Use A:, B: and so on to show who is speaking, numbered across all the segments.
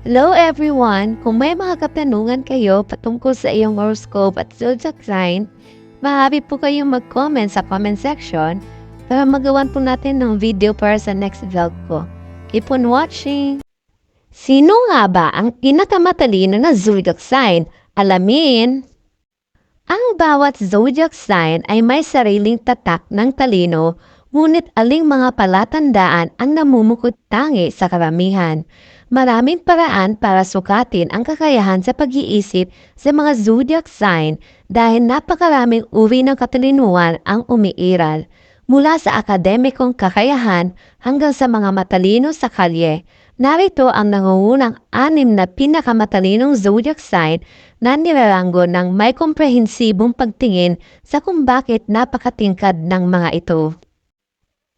A: Hello everyone! Kung may mga katanungan kayo patungkol sa iyong horoscope at zodiac sign, maaari po kayong mag-comment sa comment section para magawan po natin ng video para sa next vlog ko. Keep on watching! Sino nga ba ang pinakamatalino na zodiac sign? Alamin! Ang bawat zodiac sign ay may sariling tatak ng talino, ngunit aling mga palatandaan ang namumukod tangi sa karamihan. Maraming paraan para sukatin ang kakayahan sa pag-iisip sa mga zodiac sign dahil napakaraming uri ng katalinuhan ang umiiral. Mula sa akademikong kakayahan hanggang sa mga matalino sa kalye, narito ang nangungunang 6 na pinakamatalinong zodiac sign na niraranggo ng may komprehensibong pagtingin sa kung bakit napakatingkad ng mga ito.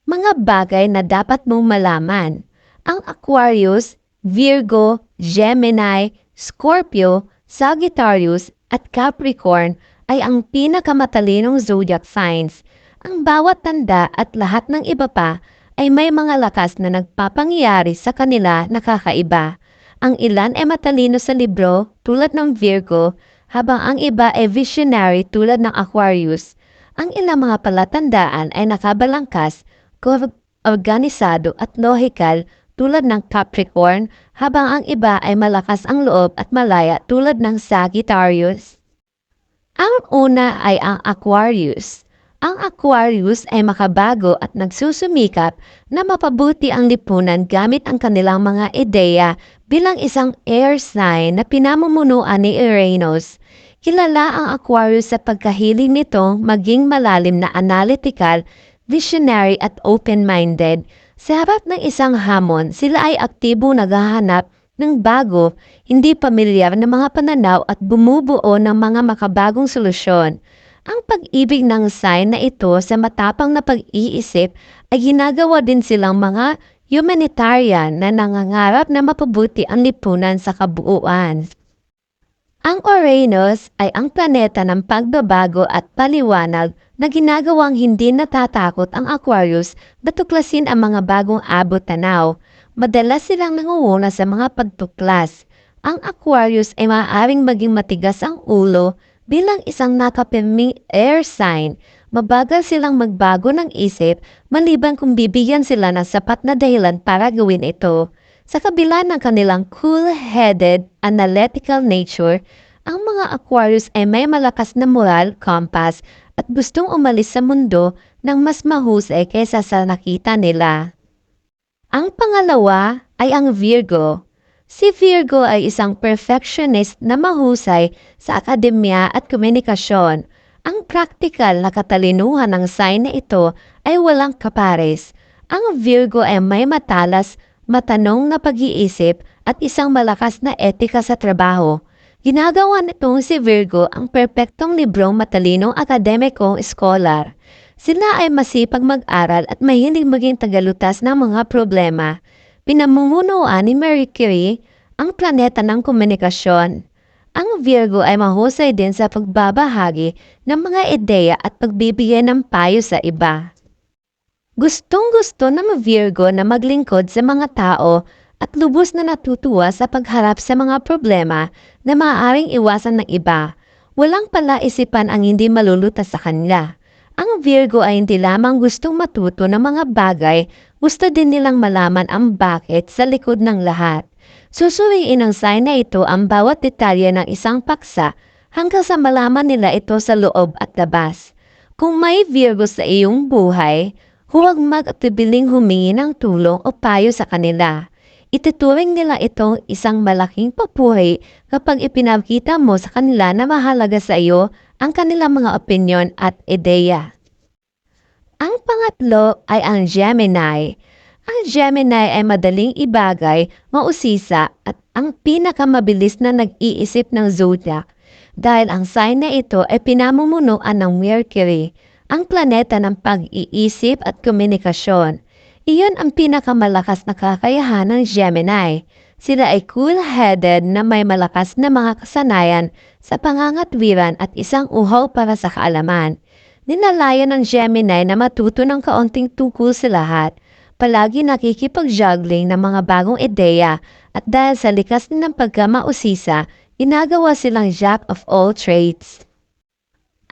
A: Mga bagay na dapat mong malaman. Ang Aquarius, Virgo, Gemini, Scorpio, Sagittarius at Capricorn ay ang pinakamatalinong zodiac signs. Ang bawat tanda at lahat ng iba pa ay may mga lakas na nagpapangyayari sa kanila na kakaiba. Ang ilan ay matalino sa libro tulad ng Virgo, habang ang iba ay visionary tulad ng Aquarius. Ang ilang mga palatandaan ay nakabalangkas, organisado at logical tulad ng Capricorn, habang ang iba ay malakas ang loob at malaya tulad ng Sagittarius. Ang una ay ang Aquarius. Ang Aquarius ay makabago at nagsusumikap na mapabuti ang lipunan gamit ang kanilang mga ideya bilang isang air sign na pinamumunuan ni Uranus. Kilala ang Aquarius sa pagkahiling nito maging malalim na analytical, visionary at open-minded. Sa harap ng isang hamon, sila ay aktibo naghahanap ng bago, hindi pamilyar na mga pananaw at bumubuo ng mga makabagong solusyon. Ang pag-ibig ng sign na ito sa matapang na pag-iisip ay ginagawa din silang mga humanitarian na nangangarap na mapabuti ang lipunan sa kabuuan. Ang Uranus ay ang planeta ng pagbabago at paliwanag na ginagawang hindi natatakot ang Aquarius na tuklasin ang mga bagong abot-tanaw. Madalas silang nangunguna sa mga pagtuklas. Ang Aquarius ay maaaring maging matigas ang ulo bilang isang nakapirming air sign. Mabagal silang magbago ng isip maliban kung bibigyan sila ng sapat na dahilan para gawin ito. Sa kabila ng kanilang cool-headed, analytical nature, ang mga Aquarius ay may malakas na moral compass at gustong umalis sa mundo ng mas mahusay kaysa sa nakita nila. Ang pangalawa ay ang Virgo. Si Virgo ay isang perfectionist na mahusay sa akademya at komunikasyon. Ang praktikal na katalinuhan ng sign na ito ay walang kapares. Ang Virgo ay may matalas, matanong na pag-iisip at isang malakas na etika sa trabaho. Ginagawa nitong si Virgo ang perpektong librong matalinong akademikong scholar. Sila ay masipag mag-aral at mahilig maging tagalutas ng mga problema. Pinamumunuan ni Mercury ang planeta ng komunikasyon. Ang Virgo ay mahusay din sa pagbabahagi ng mga ideya at pagbibigay ng payo sa iba. Gustong-gusto ng Virgo na maglingkod sa mga tao at lubos na natutuwa sa pagharap sa mga problema na maaaring iwasan ng iba. Walang palaisipan ang hindi malulutas sa kanila. Ang Virgo ay hindi lamang gustong matuto ng mga bagay, gusto din nilang malaman ang bakit sa likod ng lahat. Susuriin ng sign na ito ang bawat detalye ng isang paksa hanggang sa malaman nila ito sa loob at labas. Kung may Virgo sa iyong buhay, huwag mag-atubiling humingi ng tulong o payo sa kanila. Ituturing nila itong isang malaking papuri kapag ipinakita mo sa kanila na mahalaga sa iyo ang kanilang mga opinyon at ideya. Ang pangatlo ay ang Gemini. Ang Gemini ay madaling ibagay, mausisa at ang pinakamabilis na nag-iisip ng zodiac dahil ang sign na ito ay pinamumunuan ng Mercury, ang planeta ng pag-iisip at komunikasyon. Iyon ang pinakamalakas na kakayahan ng Gemini. Sila ay cool-headed na may malakas na mga kasanayan sa pangangatwiran at isang uhaw para sa kaalaman. Ninalaya ng Gemini na matuto ng kaunting tungkol sa lahat. Palagi nakikipag-juggling ng mga bagong ideya At dahil sa likas nilang pagkamausisa, ginagawa silang jack of all trades.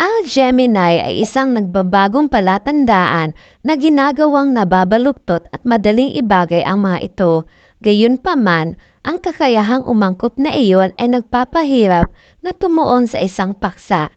A: Ang Gemini ay isang nagbabagong palatandaan na ginagawang nababaluktot at madaling ibagay ang mga ito. Gayunpaman, ang kakayahang umangkop na iyon ay nagpapahirap na tumuon sa isang paksa.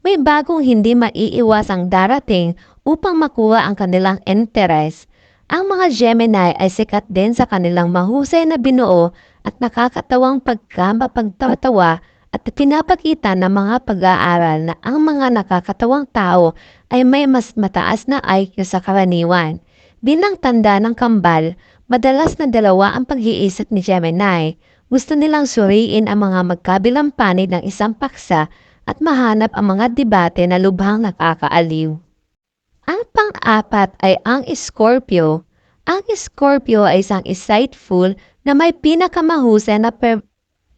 A: May bagong hindi maiiwasang darating upang makuha ang kanilang interes. Ang mga Gemini ay sikat din sa kanilang mahusay na binuo at nakakatawang pagkapagtatawa at pinapakita ng mga pag-aaral na ang mga nakakatawang tao ay may mas mataas na IQ sa karaniwan. Bilang tanda ng kambal, madalas na dalawa ang pag-iisip ni Gemini. Gusto nilang suriin ang mga magkabilang panig ng isang paksa at mahanap ang mga debate na lubhang nakakaaliw. Ang pang-apat ay ang Scorpio. Ang Scorpio ay isang insightful na may pinakamahusay na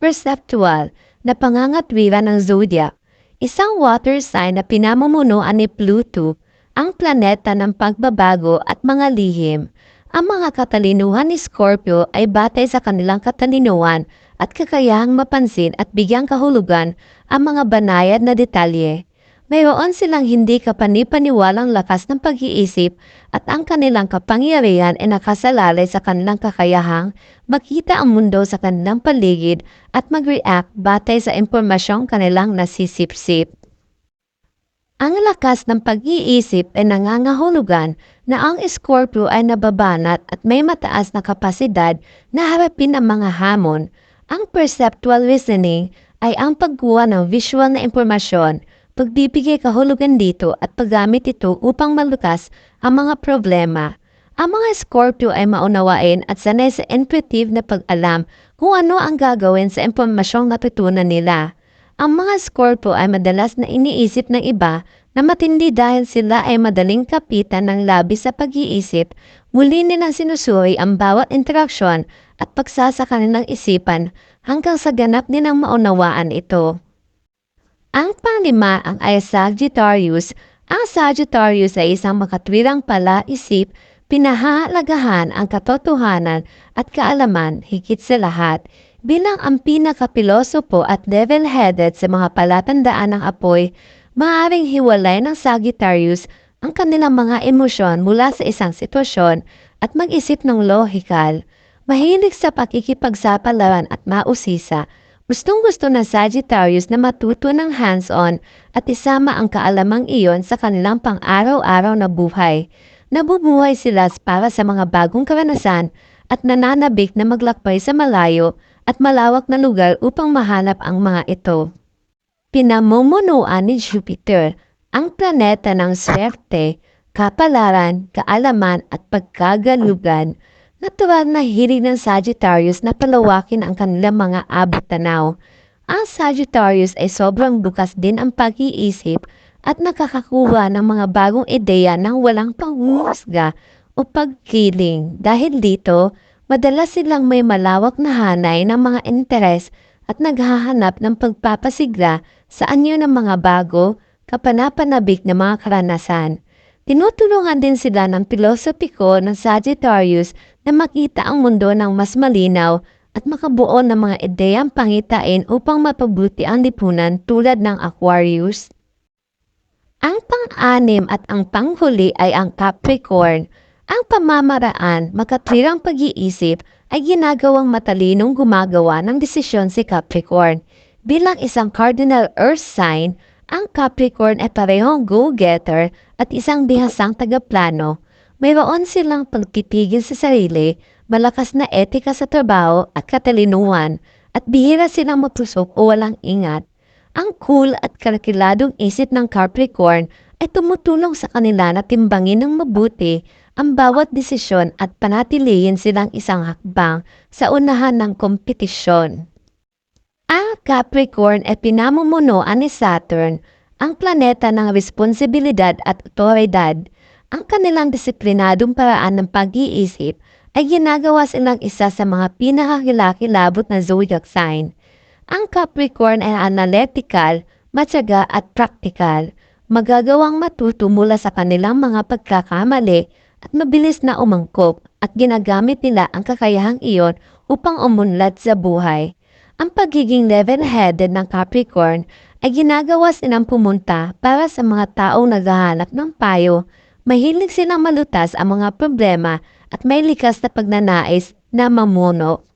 A: perceptual na pangangatwiran ng zodiac. Isang water sign na pinamumunuan ni Pluto, ang planeta ng pagbabago at mga lihim. Ang mga katalinuhan ni Scorpio ay batay sa kanilang katalinuhan at kakayahang mapansin at bigyang kahulugan ang mga banayad na detalye. Mayroon silang hindi kapanipaniwalang lakas ng pag-iisip at ang kanilang kapangyarihan ay nakasalalay sa kanilang kakayahang makita ang mundo sa kanilang paligid at mag-react batay sa impormasyong kanilang nasisipsip. Ang lakas ng pag-iisip ay nangangahulugan na ang Scorpio ay nababanat at may mataas na kapasidad na harapin ang mga hamon. Ang perceptual reasoning ay ang pagkuha ng visual na impormasyon, pagbibigay kahulugan dito at paggamit ito upang malukas ang mga problema. Ang mga Scorpio ay maunawain at sanay sa intuitive na pag-alam kung ano ang gagawin sa impormasyong natutunan nila. Ang mga Scorpio ay madalas na iniisip ng iba na matindi dahil sila ay madaling kapitan ng labis sa pag-iisip, muli nilang sinusuri ang bawat interaksyon at pagsasaka nilang isipan hanggang sa ganap nilang maunawaan ito. Ang panglima ay Sagittarius. Ang Sagittarius ay isang makatwirang palaisip, pinahalagahan ang katotohanan at kaalaman higit sa lahat. Bilang ang pinakapilosopo at level-headed sa mga palatandaan ng apoy, maaaring hiwalay ng Sagittarius ang kanilang mga emosyon mula sa isang sitwasyon at mag-isip ng lohikal. Mahilig sa pakikipagsapalaran at mausisa. Gustong-gusto ng Sagittarius na matuto ng hands-on at isama ang kaalamang iyon sa kanilang pang-araw-araw na buhay. Nabubuhay sila para sa mga bagong karanasan at nananabik na maglakbay sa malayo at malawak na lugar upang mahanap ang mga ito. Pinamumunuan ni Jupiter, ang planeta ng swerte, kapalaran, kaalaman at pagkagalugan. Natural na hilig ng Sagittarius na palawakin ang kanilang mga abot-tanaw. Ang Sagittarius ay sobrang bukas din ang pag-iisip at nakakakuha ng mga bagong ideya ng walang panghuhusga o pagkiling. Dahil dito, madalas silang may malawak na hanay ng mga interes at naghahanap ng pagpapasigla sa anyo ng mga bago, kapanapanabik na mga karanasan. Tinutulungan din sila ng pilosopiko ng Sagittarius na makita ang mundo ng mas malinaw at makabuo ng mga ideyang pangitain upang mapabuti ang lipunan tulad ng Aquarius. Ang pang-anim at ang panghuli ay ang Capricorn. Ang pamamaraan, makatwirang pag-iisip ay ginagawang matalinong gumagawa ng desisyon si Capricorn. Bilang isang cardinal earth sign, ang Capricorn ay parehong go-getter at isang bihasang tagaplano. Mayroon silang pagtitigil sa sarili, malakas na etika sa trabaho at katalinuhan, at bihira silang mapusok o walang ingat. Ang cool at kalkiladong isip ng Capricorn ay tumutulong sa kanila na timbangin ng mabuti ang bawat desisyon at panatilihin silang isang hakbang sa unahan ng kompetisyon. Ang Capricorn ay pinamumunuan ni Saturn, ang planeta ng responsibilidad at otoridad. Ang kanilang disiplinadong paraan ng pag-iisip ay ginagawa silang isa sa mga pinakakilakilabot na zodiac sign. Ang Capricorn ay analytical, matyaga at practical, magagawang matuto mula sa kanilang mga pagkakamali at mabilis na umangkop. at ginagamit nila ang kakayahang iyon upang umunlad sa buhay. Ang pagiging level-headed ng Capricorn ay ginagawa silang pumunta para sa mga taong naghahanap ng payo. Mahilig silang malutas ang mga problema at may likas na pagnanais na mamuno.